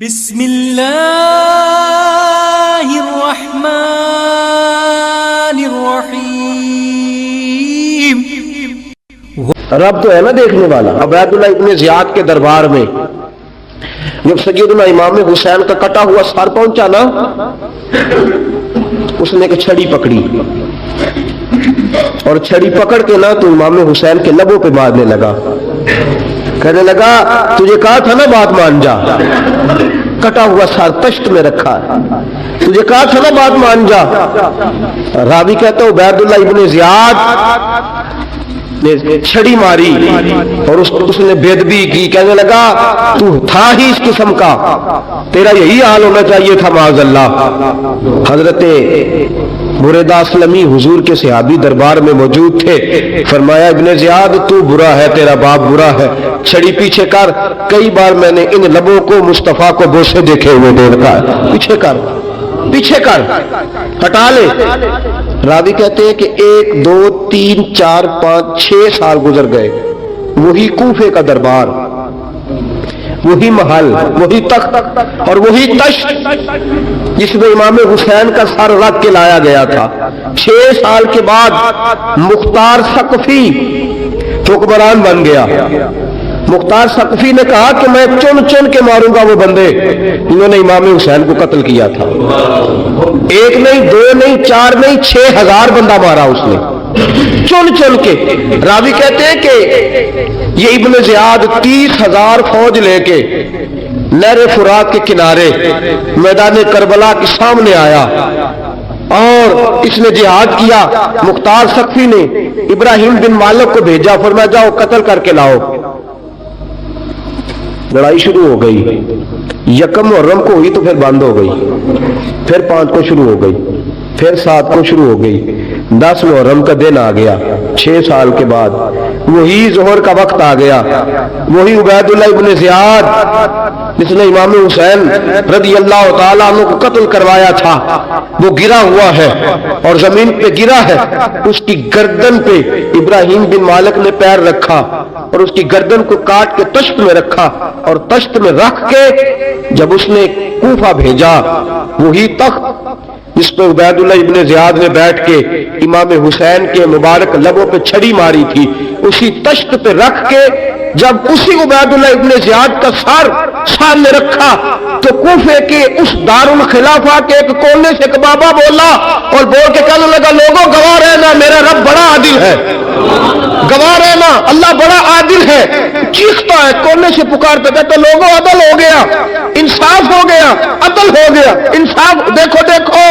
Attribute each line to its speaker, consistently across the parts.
Speaker 1: بسم اللہ الرحمن الرحیم۔
Speaker 2: رب تو ہے نا دیکھنے والا۔ عبید اللہ ابن زیاد کے دربار میں جب سیدنا امام حسین کا کٹا ہوا سر پہنچا نا، اس نے ایک چھڑی پکڑی اور چھڑی پکڑ کے نا تو امام حسین کے لبوں پہ مارنے لگا، کہنے لگا تجھے کہا تھا نا بات مان جا، کٹا ہوا سر تشت میں رکھا ہے، تجھے کہا تھا نا بات مان جا۔ راوی کہتا ہے عبید اللہ ابن زیاد نے چھڑی ماری اور اس نے بے ادبی کی، کہنے لگا تو تھا ہی اس قسم کا، تیرا یہی حال ہونا چاہیے تھا معاذ اللہ۔ حضرت بریدہ اسلمی حضور کے صحابی دربار میں موجود تھے، فرمایا ابن زیاد تو برا ہے، تیرا باپ برا ہے، چھڑی پیچھے کر۔ کئی بار میں نے ان لبوں کو مصطفیٰ کو بوسے دیکھے ہوئے دیکھا ہے، پیچھے کر پیچھے کر، ہٹا لے۔ راوی کہتے ہیں کہ 1 2 3 4 5 6 سال گزر گئے، وہی کوفے کا دربار، وہی محل، وہی تخت اور وہی تشت جس میں امام حسین کا سر رکھ کے لایا گیا تھا۔ 6 سال کے بعد مختار ثقفی حکمران بن گیا۔ مختار ثقفی نے کہا کہ میں چن چن کے ماروں گا وہ بندے جنہوں نے امام حسین کو قتل کیا تھا۔ 1 نہیں 2 نہیں 4 نہیں 6000 بندہ مارا اس نے، چن چن کے۔ راوی کہتے ہیں کہ یہ ابن زیاد 30,000 فوج لے کے نہر فرات کے کنارے میدان کربلا کے سامنے آیا اور اس نے جہاد کیا۔ مختار ثقفی نے ابراہیم بن مالک کو بھیجا، فرمایا جاؤ قتل کر کے لاؤ۔ لڑائی شروع ہو گئی، 1 محرم کو ہوئی تو پھر بند ہو گئی، پھر 5 کو شروع ہو گئی، پھر 7 کو شروع ہو گئی، 10 محرم کا دن آ گیا۔ 6 سال کے بعد وہی ظہر کا وقت آ گیا، وہی عبید اللہ ابن زیاد جس نے امام حسین رضی اللہ تعالیٰ عنہ کو قتل کروایا تھا، وہ گرا ہوا ہے اور زمین پہ گرا ہے۔ اس کی گردن پہ ابراہیم بن مالک نے پیر رکھا اور اس کی گردن کو کاٹ کے تشت میں رکھا، اور تشت میں رکھ کے جب اس نے کوفہ بھیجا، وہی تخت جس پہ عبید اللہ ابن زیاد نے بیٹھ کے امام حسین کے مبارک لبوں پہ چھڑی ماری تھی، اسی تشت پہ رکھ کے جب اسی عبید اللہ ابن زیاد کا سر سامنے رکھا تو کوفے کے اس دارالخلافہ کے ایک کونے سے ایک بابا بولا اور بول کے کہنے لگا لوگوں گواہ رہنا میرا رب بڑا عادل ہے، گواہ رہنا اللہ بڑا عادل ہے۔ چیختا ہے کونے سے پکارتا کہتا لوگوں عدل ہو گیا، انصاف ہو گیا، عدل ہو گیا، انصاف۔ دیکھو دیکھو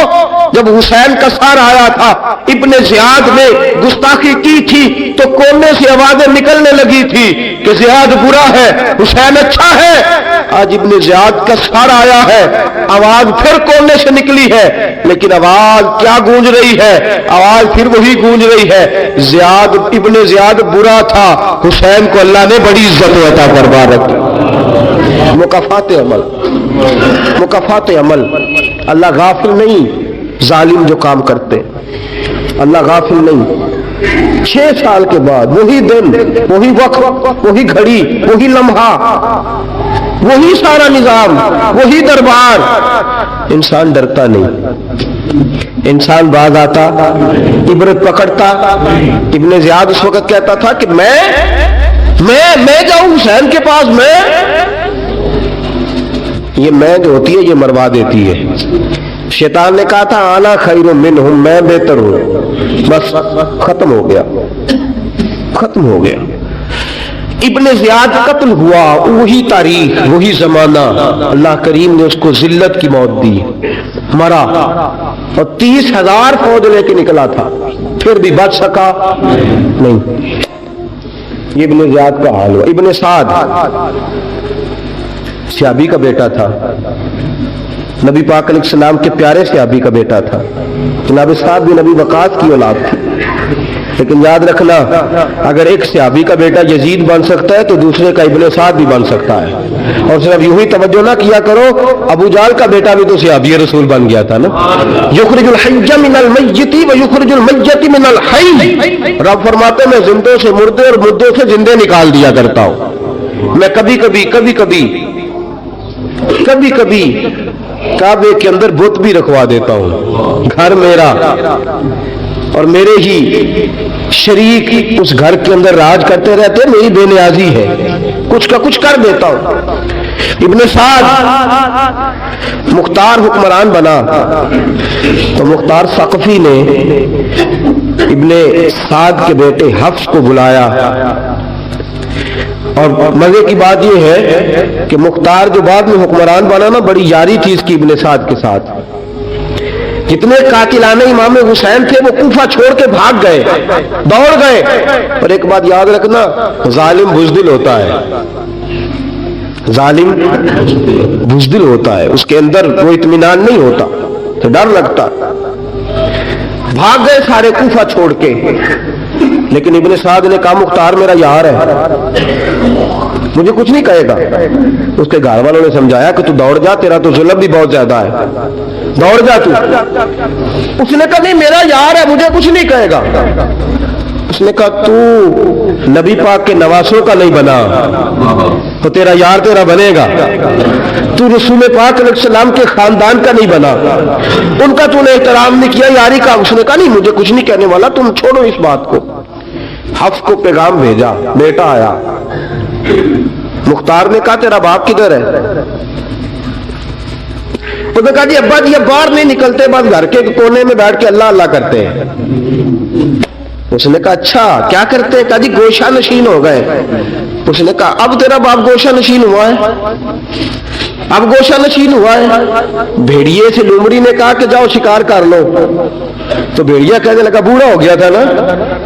Speaker 2: جب حسین کا سر آیا تھا، ابن زیاد نے گستاخی کی تھی تو کونے سے آوازیں نکلنے لگی تھی کہ زیاد برا ہے حسین اچھا ہے۔ آج ابن زیاد کا سر آیا ہے، آواز پھر کونے سے نکلی ہے، لیکن آواز کیا گونج رہی ہے؟ آواز پھر وہی گونج رہی ہے، زیاد ابن زیاد برا تھا، حسین کو اللہ نے بڑی عزت عطا فرما رکھی۔ مکافات عمل، مکافات عمل، اللہ غافل نہیں ظالم جو کام کرتے، اللہ غافل نہیں۔ 6 سال کے بعد وہی دن، وہی وقت، وہی گھڑی، وہی لمحہ، وہی سارا نظام، وہی دربار۔ انسان ڈرتا نہیں، انسان باز آتا، عبرت پکڑتا۔ ابن زیاد اس وقت کہتا تھا کہ میں جاؤں حسین کے پاس، یہ میں جو ہوتی ہے یہ مروا دیتی ہے۔ شیطان نے کہا تھا انا خیر منہم، میں بہتر ہوں، بس ختم ہو گیا، ختم ہو گیا۔ ابن زیاد قتل ہوا، وہی تاریخ، وہی زمانہ، اللہ کریم نے اس کو ذلت کی موت دی، مرا، اور 30,000 فوج لے کے نکلا تھا، پھر بھی بچ سکا نہیں۔ یہ ابن زیاد کا حال ہوا۔ ابن سعد صحابی کا بیٹا تھا، نبی پاک علیہ السلام کے پیارے صحابی کا بیٹا تھا، جناب سعد بن نبی وقاص کی اولاد تھی۔ لیکن یاد رکھنا اگر ایک صحابی کا بیٹا یزید بن سکتا ہے تو دوسرے کا ابن سعد بھی بن سکتا ہے۔ اور صرف یوں ہی توجہ نہ کیا کرو، ابو جہل کا بیٹا بھی تو صحابی رسول بن گیا تھا نا۔ یخرج الحی من المیت ویخرج المیت من الحی، رب فرماتے میں زندوں سے مردے اور مردوں سے زندے نکال دیا کرتا ہوں۔ میں کبھی کبھی कभी कभी काबे के अंदर बुत भी रखवा देता हूं। घर मेरा और मेरे ही शरीक उस घर के अंदर राज करते रहते हैं, मेरी बेनियाजी है, कुछ का कुछ कर देता हूं। इब्ने साद मुख्तार हुक्मरान बना तो मुख्तार सकफी ने इब्ने साद के बेटे हफ्स को बुलाया। और मजे की बात यह है कि मुख्तार जो बाद में हुक्मरान बना ना, बड़ी यारी थी इसकी इब्ने साद के साथ। जितने कातिलाने इमाम हुसैन थे वो कूफा छोड़ के भाग गए, दौड़ गए। और एक बात याद रखना, जालिम बुज़दिल होता है, जालिम बुज़दिल होता है, उसके अंदर वो इत्मीनान नहीं होता, तो डर लगता। भाग गए सारे कूफा छोड़ के, लेकिन इब्ने साद ने कहा मुख्तार मेरा यार है, मुझे कुछ नहीं कहेगा। उसके घर वालों ने समझाया कि तू दौड़ जा, तेरा तो जुल्म भी बहुत ज्यादा है, दौड़ जा तू। उसने कहा नहीं मेरा यार है, मुझे कुछ नहीं कहेगा। उसने कहा तू नबी पाक के नवासों का नहीं बना तो तेरा यार तेरा बनेगा, तू रसूल पाक अलैहिस्सलाम के खानदान का नहीं बना, उनका तूने एहतराम नहीं किया, यारी का। उसने कहा नहीं मुझे कुछ नहीं कहने वाला, तुम छोड़ो इस बात को। हफ्स को पैगाम भेजा, बेटा आया। मुख्तार ने कहा तेरा बाप किधर है? उसने कहा जी अब्बा जी अब बाहर नहीं निकलते, बस घर के कोने में बैठ के अल्लाह अल्लाह करते हैं। उसने कहा अच्छा क्या करते हैं? कहा जी गोशा नशीन हो गए। उसने कहा अब तेरा बाप गोशा नशीन हुआ है? अब गोशा नशीन हुआ है। भेड़िए से लोमड़ी ने कहा कि जाओ शिकार कर लो, तो भेड़िया कहने लगा, बूढ़ा हो गया था ना,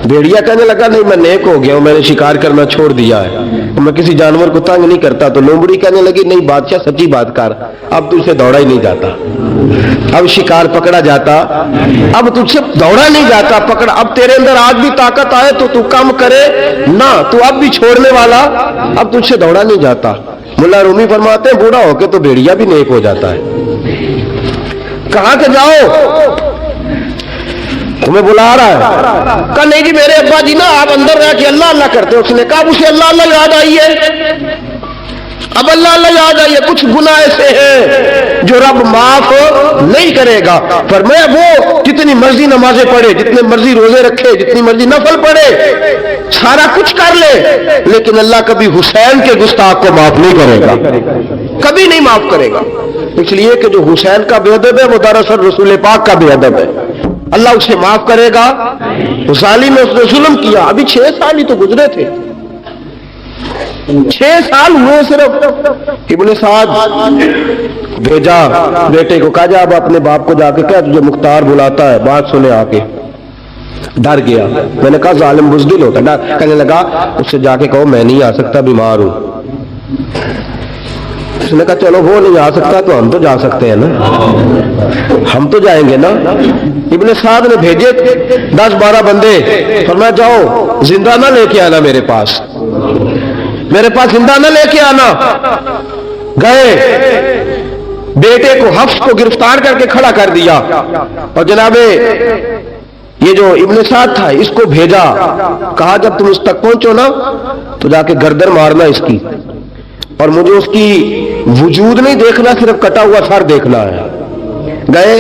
Speaker 2: भेड़िया कहने लगा नहीं मैं नेक हो गया हूं, मैंने शिकार करना छोड़ दिया है, मैं किसी जानवर को तंग नहीं करता। तो लोमड़ी कहने लगी नहीं बादशाह सच्ची बात कर, अब तुझसे दौड़ा ही नहीं जाता, अब शिकार पकड़ा जाता, अब तुझसे दौड़ा नहीं जाता, पकड़ा। अब तेरे अंदर आज भी ताकत आए तो तू कम करे ना, तू अब भी छोड़ने वाला, अब तुझसे दौड़ा नहीं जाता। मुल्ला रूमी फरमाते हैं बूढ़ा होके तो भेड़िया भी नेक हो जाता है। कहां के जाओ, तुम्हें बुला रहा है। कहा नहीं जी मेरे अब्बा जी ना आप अंदर रह के अल्लाह अल्लाह करते हो। उसने कहा उसे अल्लाह अल्लाह याद आई है, अब अल्लाह अल्लाह याद आई है, कुछ गुनाह ऐसे हैं जो रब माफ नहीं करेगा। पर मैं वो जितनी मर्जी नमाजें पढ़े, जितने मर्जी रोजे रखे, जितनी मर्जी नफल पढ़े, सारा कुछ कर ले, लेकिन अल्लाह कभी हुसैन के गुस्ताख को माफ नहीं करेगा, कभी नहीं माफ करेगा। इसलिए कि जो हुसैन का बेअदब है वो दरअसल रसूल पाक का बेअदब है, अल्लाह उसे माफ करेगा। जालिम ने उसने जुल्म किया, अभी 6 साल ही तो गुजरे थे, 6 साल हुए सिर्फ। इब्ने साद भेजा बेटे को, कहा जा अब अपने बाप को जाके क्या तुझे मुख्तार बुलाता है, बात सुने आके। डर गया, मैंने कहा जालिम बुज़दिल होता है। कहने लगा उससे जाके कहो मैं नहीं आ सकता, बीमार हूं। उसने कहा चलो वो नहीं आ सकता तो हम तो जा सकते हैं ना, हम तो जाएंगे ना। इब्ने साद ने भेजे 10-12 बंदे, फरमाया जाओ जिंदा ना लेके आना मेरे पास, मेरे पास जिंदा ना लेके आना। गए, बेटे को हफ्स को गिरफ्तार करके खड़ा कर दिया और जनाबे ये जो इब्ने साद था इसको भेजा, कहा जब तुम इस तक पहुंचो ना तो जाके गर्दन मारना इसकी, और मुझे उसकी वजूद नहीं देखना, सिर्फ कटा हुआ सर देखना है। गए,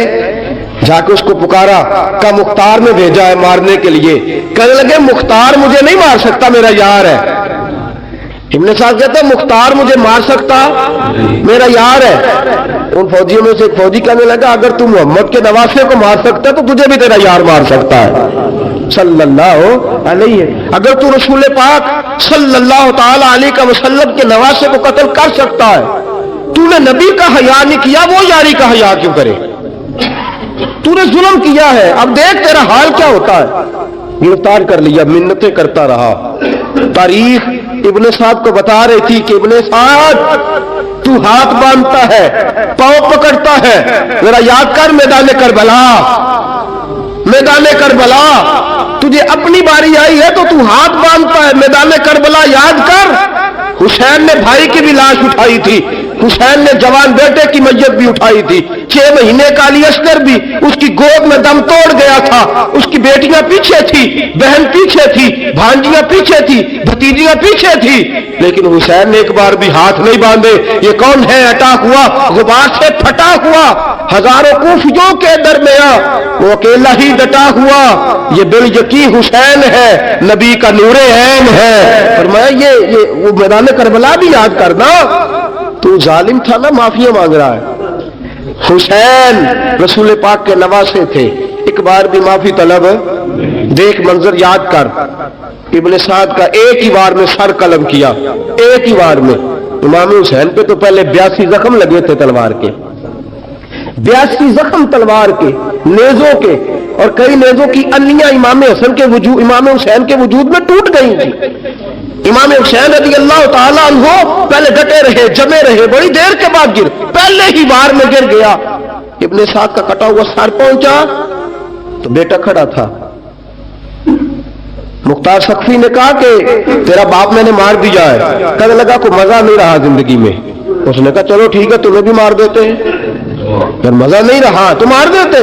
Speaker 2: जाके उसको पुकारा, का मुख्तार ने भेजा है मारने के लिए। कहने लगे मुख्तार मुझे नहीं मार सकता, मेरा यार है। इब्ने साद कहता मुख्तार मुझे मार सकता, मेरा यार है। उन फौजियों में से एक फौजी कहने लगा अगर तू मोहम्मद के नवासे को मार सकता तो तुझे भी तेरा यार मार सकता है सल्लल्लाहु अलैहि। अगर तू रसूल पाक सल्लल्लाहु ताला अलैहि वसल्लम के नवासे को कत्ल कर सकता है, तूने नबी का हया नहीं किया, वो यारी का हया क्यों करे? तूने जुल्म किया है, अब देख तेरा हाल क्या होता है। गिरफ्तार कर लिया, मिन्नतें करता रहा। तारीख इब्ने साद को बता रही थी कि इब्ने साद तू हाथ बांधता है, पांव पकड़ता है, जरा याद कर मैदान करबला, मैदान करबला तुझे अपनी बारी आई है तो तू हाथ बांधता है, मैदान करबला याद कर। हुसैन ने भाई की भी लाश उठाई थी, हुसैन ने जवान बेटे की मैयत भी उठाई थी, 6 महीने का अली अस्कर भी उसकी गोद में दम तोड़ गया था। उसकी बेटियां पीछे थी, बहन पीछे थी, भांजियां पीछे थी, भतीजियां पीछे थी, लेकिन हुसैन ने एक बार भी हाथ नहीं बांधे। ये कौन है? अटा हुआ, गुबार से फटा हुआ, हजारों कूफियों के दरमियान वो अकेला ही डटा हुआ। ये बिल यकीन हुसैन है, नबी का नूरे ऐन है। फरमाया ये वो मैदान करबला भी याद करना, तू जालिम था ना, माफिया मांग रहा है। हुसैन रसूल पाक के नवासे थे, एक बार भी माफी तलब। देख मंजर याद कर, इब्ने साद का एक ही बार में सर कलम किया, एक ही बार में। इमाम हुसैन पे तो पहले 82 जख्म लगे थे तलवार के, 82 जख्म तलवार के, नेजों के, और कई नेजों की अन्नियां इमाम हुसैन के वजूद में टूट गई थी। इमाम हुसैन रज़ी अल्लाह ताला अन्हो पहले डटे रहे, जमे रहे, बड़ी देर के बाद गिर, पहले ही बार में गिर गया। इब्ने साद का कटा हुआ सर पहुंचा तो बेटा खड़ा था। मुख्तार सख्फी ने कहा कि तेरा बाप मैंने मार दिया है। कहने लगा कोई मजा नहीं रहा जिंदगी में। उसने कहा चलो ठीक है, तुम्हें भी मार देते हैं। अगर मजा नहीं रहा तो मार देते।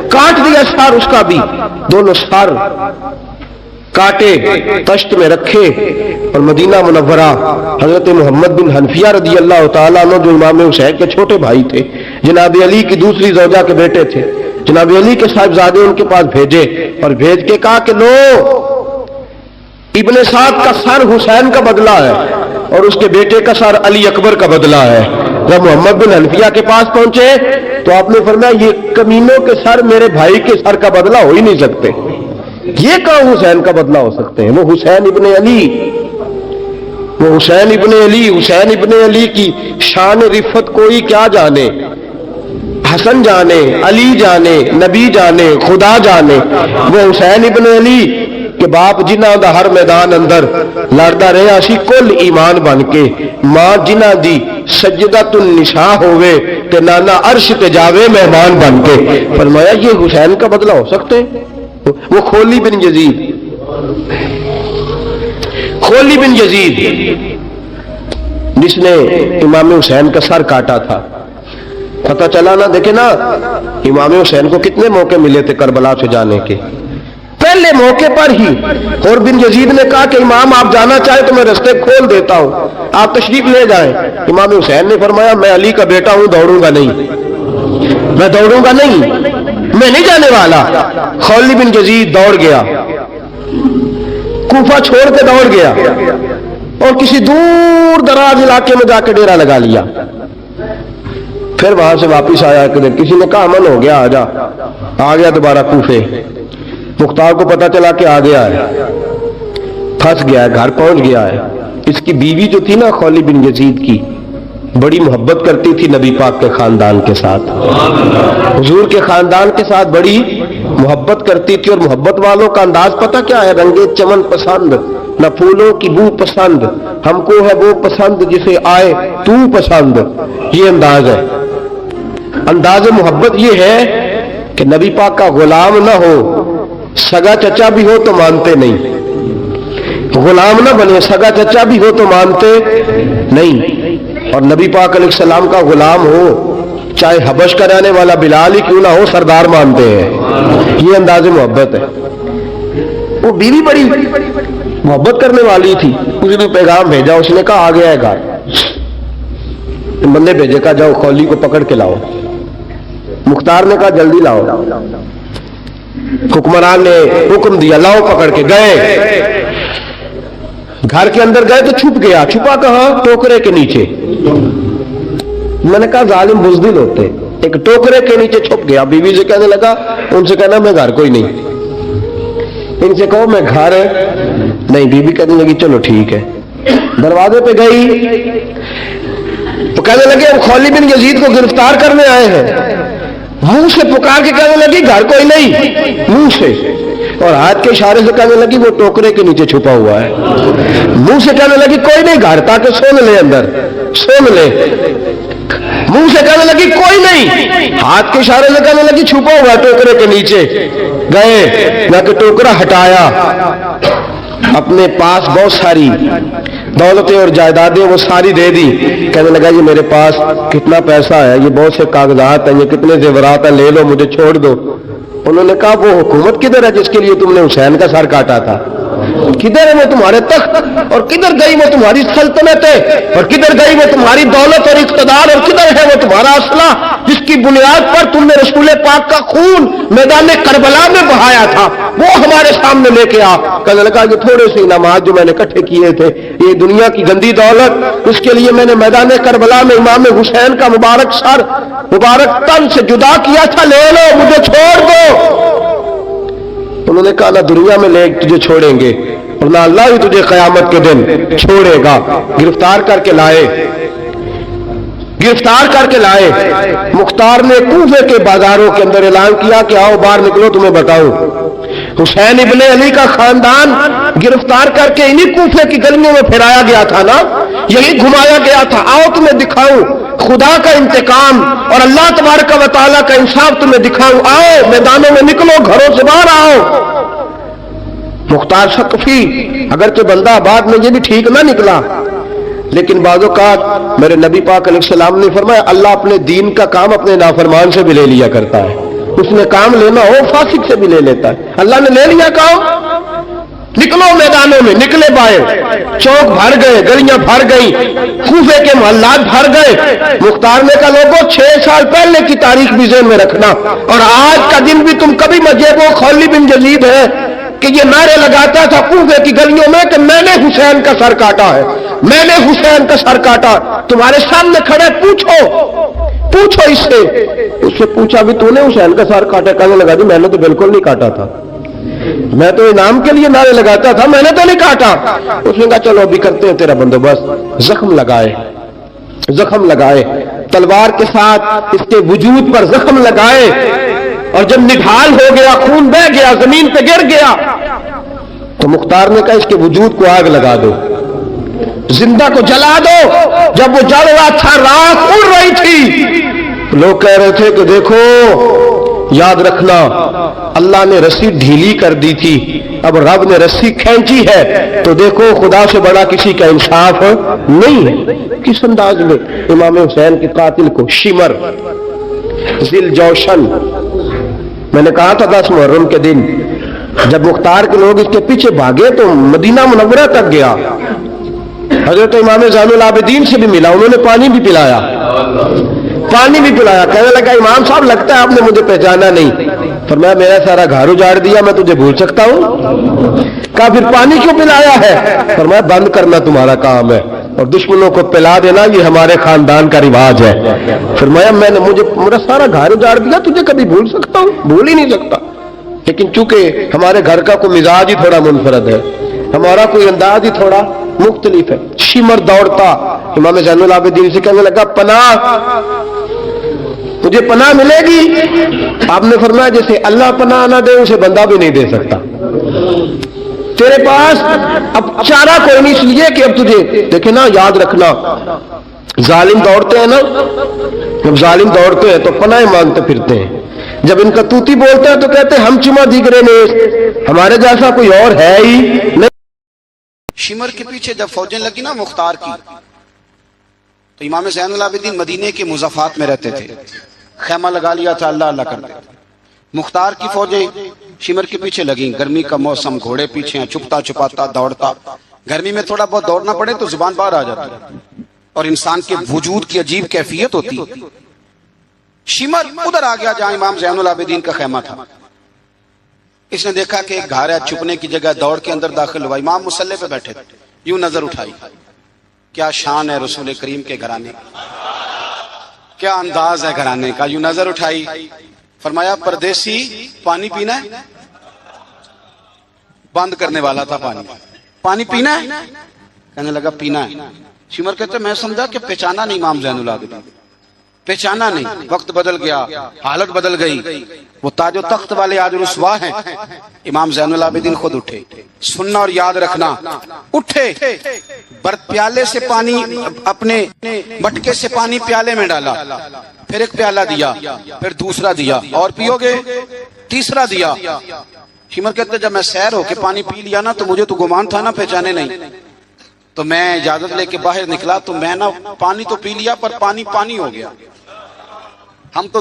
Speaker 2: काट दिया सर उसका भी, दोनों सर काटे, तश्त में रखे, और मदीना मुनव्वरा हजरत मोहम्मद बिन हनफिया रज़ी अल्लाह ताला अन्हु, जो इमाम हुसैन के छोटे भाई थे, जनाब अली की दूसरी ज़ौजा के बेटे थे, जनाब अली के साहिबजादे उनके पास भेजे, और भेज के कहा कि लो, इब्ने साद का सर हुसैन का बदला है और उसके बेटे का सर अली अकबर का बदला है। जब मोहम्मद बिन हनफिया के पास पहुंचे तो आपने फरमाया ये कमीनों के सर मेरे भाई के सर का बदला हो ही नहीं सकते, ये कहां हुसैन का बदला हो सकते हैं? वो हुसैन इब्ने अली, वो हुसैन इब्ने अली, हुसैन इब्ने अली की शान रिफत कोई क्या जाने, हसन जाने, अली जाने, नबी जाने, खुदा जाने। वो हुसैन इब्ने अली के बाप जिन्हां दा हर मैदान अंदर लड़दा रहा सी कुल ईमान बन के, मां जिन्हां दी सजदातुन निशा होवे ते नाना अर्श ते जावे मेहमान बन के। फरमाया ये हुसैन का बदला हो सकते हैं? वो खोली बिन यजीद, खोली बिन यजीद जिसने इमाम हुसैन का सर काटा था, पता चला ना, देखे ना इमाम हुसैन को कितने मौके मिले थे करबला से जाने के। पहले मौके पर ही और बिन यजीद ने कहा कि इमाम आप जाना चाहे तो मैं रास्ते खोल देता हूं, आप तशरीफ ले जाएं। इमाम हुसैन ने फरमाया मैं अली का बेटा हूं, दौड़ूंगा नहीं, मैं दौड़ूंगा नहीं, मैं नहीं जाने वाला। खौली बिन यजीद दौड़ गया, कूफा छोड़ के दौड़ गया और किसी दूर दराज इलाके में जाकर डेरा लगा लिया। फिर वहां से वापिस आया, किसी ने कहा अमन हो गया, आजा। आ गया दोबारा कूफे। मुख्तार को पता चला कि आ गया है, फंस गया है, घर पहुंच गया है। इसकी बीवी जो थी ना खौली बिन यजीद की, बड़ी मोहब्बत करती थी नबी पाक के खानदान के साथ, हुजूर के खानदान के साथ बड़ी मोहब्बत करती थी। और मोहब्बत वालों का अंदाज पता क्या है? रंगे चमन पसंद, न फूलों की बू पसंद, हमको है वो पसंद जिसे आए तू पसंद। ये अंदाज है, अंदाज मोहब्बत ये है कि नबी पाक का गुलाम ना हो, सगा चचा भी हो तो मानते नहीं, गुलाम ना बने, सगा चचा भी हो तो मानते नहीं। और नबी पाक अलैहिस्सलाम का गुलाम हो, चाहे हबश का रहने वाला बिलाल ही क्यों ना हो, सरदार मानते हैं। ये अंदाज मोहब्बत है। वो बीवी बड़ी मोहब्बत करने वाली थी, उसने पैगाम भेजा, उसने कहा आ गया है घर। बंदे भेजे, कहा जाओ खौली को पकड़ के लाओ। मुख्तार ने कहा जल्दी लाओ। हुक्मरान ने हुक्म दिया, लाओ पकड़ के। गए, घर के अंदर गए तो छुप गया। छुपा कहां? टोकरे के नीचे। मैंने कहा जालिम बुज़दिल होते, एक टोकरे के नीचे छुप गया। बीवी से कहने लगा, उनसे कहना मैं घर कोई नहीं, इनसे कहो मैं घर नहीं। बीबी कहने लगी चलो ठीक है। दरवाजे पे गई तो कहने लगे हम खौली बिन यजीद को गिरफ्तार करने आए हैं। मुंह से पुकार के कहने लगी घर कोई नहीं, मुंह से, और हाथ के इशारे से कहने लगी वो टोकरे के नीचे छुपा हुआ है। मुंह से कहने लगी कोई नहीं घर, ताकि सुन ले, अंदर सुन ले। मुंह से कहने लगी कोई नहीं, हाथ के इशारे से कहने लगी छुपा हुआ टोकरे के नीचे। गए, जाके टोकरा हटाया, अपने पास बहुत सारी दौलतें और जायदादें वो सारी दे दी। कहने लगा ये मेरे पास कितना पैसा है, ये बहुत से कागजात हैं, ये कितने जेवरात हैं, ले लो, मुझे छोड़ दो। उन्होंने कहा वो हुकूमत किधर है जिसके लिए तुमने हुसैन का सर काटा था? किधर है वो तुम्हारे तख्त, और किधर गई वो तुम्हारी सल्तनत है, और किधर गई वो तुम्हारी दौलत और इक़्तिदार, और किधर है वो तुम्हारा असला जिसकी बुनियाद पर तुमने रसूल पाक का खून मैदान करबला में बहाया था, वो हमारे सामने लेके आ। कहने लगा ये थोड़े से इनामात जो मैंने इकट्ठे किए थे, ये दुनिया की गंदी दौलत, इसके लिए मैंने मैदान करबला में इमाम हुसैन का मुबारक सर, मुबारक तन से जुदा किया था, ले लो, मुझे छोड़ दो। उन्होंने कहा ना दुनिया में ले तुझे छोड़ेंगे और ना अल्लाह ही तुझे क़यामत के दिन छोड़ेगा। गिरफ्तार करके लाए, गिरफ्तार करके लाए। मुख्तार ने कूफे के बाजारों के अंदर ऐलान किया कि आओ बाहर निकलो, तुम्हें बताऊं। हुसैन इब्ने अली का खानदान गिरफ्तार करके इन्हीं कूफे की गलियों में फिराया गया था ना, यही घुमाया गया था, आओ तुम्हें दिखाऊं खुदा का इंतकाम और अल्लाह तबारक व तआला का इंसाफ तुम्हें दिखाऊं, आओ मैदानों में निकलो, घरों से बाहर आओ। मुख्तार सकफी अगरचे बंदा बाद में ये भी ठीक ना निकला, लेकिन बाज़ औक़ात मेरे नबी पाक अलैहिस्सलाम ने फरमाया अल्लाह अपने दीन का काम अपने नाफरमान से भी ले लिया करता है। उसने काम लेना हो फासिक से भी ले लेता है। अल्लाह ने ले लिया काम, निकलो मैदानों में, निकले बाहर, चौक भर गए, गलियां भर गई, कूफे के मोहल्लात भर गए। मुख्तार ने कहा लोगों 6 साल पहले की तारीख भी ज़हन में रखना, और आज का दिन भी तुम कभी मजेबो खौली बिन जजीद है कि ये नारे लगाता था कूफे की गलियों में कि मैंने हुसैन का सर काटा है, मैंने हुसैन का सर काटा। तुम्हारे सामने खड़े, पूछो पूछो इससे। उससे पूछा भी तूने हुसैन का सर काटा? कहने लगा जी मैंने तो बिल्कुल नहीं काटा था, मैं तो इनाम के लिए नारे लगाता था, मैंने तो नहीं काटा। उसने कहा चलो अभी करते हैं तेरा बंदोबस्त। जख्म लगाए, जख्म लगाए, तलवार के साथ इसके वजूद पर जख्म लगाए, और जब निढाल हो गया, खून बह गया, जमीन पे गिर गया, तो मुख्तार ने कहा इसके वजूद को आग लगा दो, जिंदा को जला दो। जब वो जल रहा था, राख उड़ रही थी, लोग कह रहे थे कि देखो याद रखना अल्लाह ने रस्सी ढीली कर दी थी, अब रब ने रस्सी खींची है, तो देखो खुदा से बड़ा किसी का इंसाफ नहीं है। किस अंदाज में इमाम हुसैन के कातिल को शिमर जिल जौशन, मैंने कहा था 10 मुहर्रम के दिन जब मुख्तार के लोग इसके पीछे भागे तो मदीना मुनव्वरा तक गया, हजरत इमाम ज़ैनुल आबिदीन से भी मिला, उन्होंने पानी भी पिलाया, पानी भी पिलाया। कहने लगा इमाम साहब लगता है आपने मुझे पहचाना नहीं। फरमाया मेरा सारा घर उजाड़ दिया, मैं तुझे भूल सकता हूं? कहा फिर पानी क्यों पिलाया है? फरमाया बंद करना तुम्हारा काम है और दुश्मनों को पिला देना ये हमारे खानदान का रिवाज है। फरमाया मैंने मेरा सारा घर उजाड़ दिया, तुझे कभी भूल सकता हूं? भूल ही नहीं सकता। लेकिन चूंकि हमारे घर का कोई मिजाज ही थोड़ा मुनफरद है, हमारा कोई अंदाज ही थोड़ा मुख्तलिफ है। शिमर दौड़ता इमाम ज़ैनुल आबिदीन से कहने लगा पनाह, तुझे पनाह मिलेगी? आपने फरमाया जैसे अल्लाह पनाह ना दे उसे बंदा भी नहीं दे सकता। तेरे पास अब चारा कोई नहीं, इसलिए कि अब तुझे देखे ना, याद रखना जालिम दौड़ते हैं ना, जब जालिम दौड़ते हैं तो पनाह मांगते फिरते हैं, जब इनका तूती बोलता है तो कहते हैं हम चुमा दिगरे ने, हमारे जैसा कोई और है ही नहीं।
Speaker 1: शिमर के पीछे जब फौजें लगी ना मुख्तार की, तो इमाम ज़ैनुल आबिदीन मदीने के मुज़फ़्फ़ात में रहते थे, खैमा लगा लिया था, अल्लाह अल्लाह करते थे। मुख्तार की फौजें शिमर के पीछे लगी, गर्मी का मौसम, घोड़े पीछे हैं, छुपता छुपाता दौड़ता। गर्मी में थोड़ा बहुत दौड़ना पड़े तो जुबान बाहर आ जाती है और इंसान के वजूद की अजीब कैफियत होती। शिमर उधर आ गया जहां इमाम ज़ैनुल आबिदीन का खैमा था। इसने देखा कि एक घर है, छुपने की जगह, दौड़ के अंदर दाखिल हुआ। इमाम मुसल्ले पे बैठे थे, यूं नजर उठाई, क्या शान है रसूल करीम के घराने, क्या अंदाज है घराने का। यूं नजर उठाई, फरमाया परदेसी पानी पीना है? बंद करने वाला था पानी, पानी पीना है? कहने लगा पीना है। शिमर कहते मैं समझा कि पहचाना नहीं इमाम ज़ैनुल आबिदीन, पहचाना नहीं। वक्त बदल गया, हालत बदल गई, वो ताजो तख्त वाले आज रुसवा हैं। इमाम ज़ैनुल आबिदीन खुद उठे, सुनना और याद रखना, उठे, बर्त प्याले से पानी, अपने मटके से पानी प्याले में डाला, फिर एक प्याला दिया, फिर दूसरा दिया, और पियोगे? तीसरा दिया। शिमर कहते जब मैं सैर होके पानी पी लिया ना तो मुझे तो गुमान था ना पहचाने नहीं, تو میں اجازت لے کے باہر نکلا تو میں نا پانی تو پی لیا پر پانی ہو گیا. ہم تو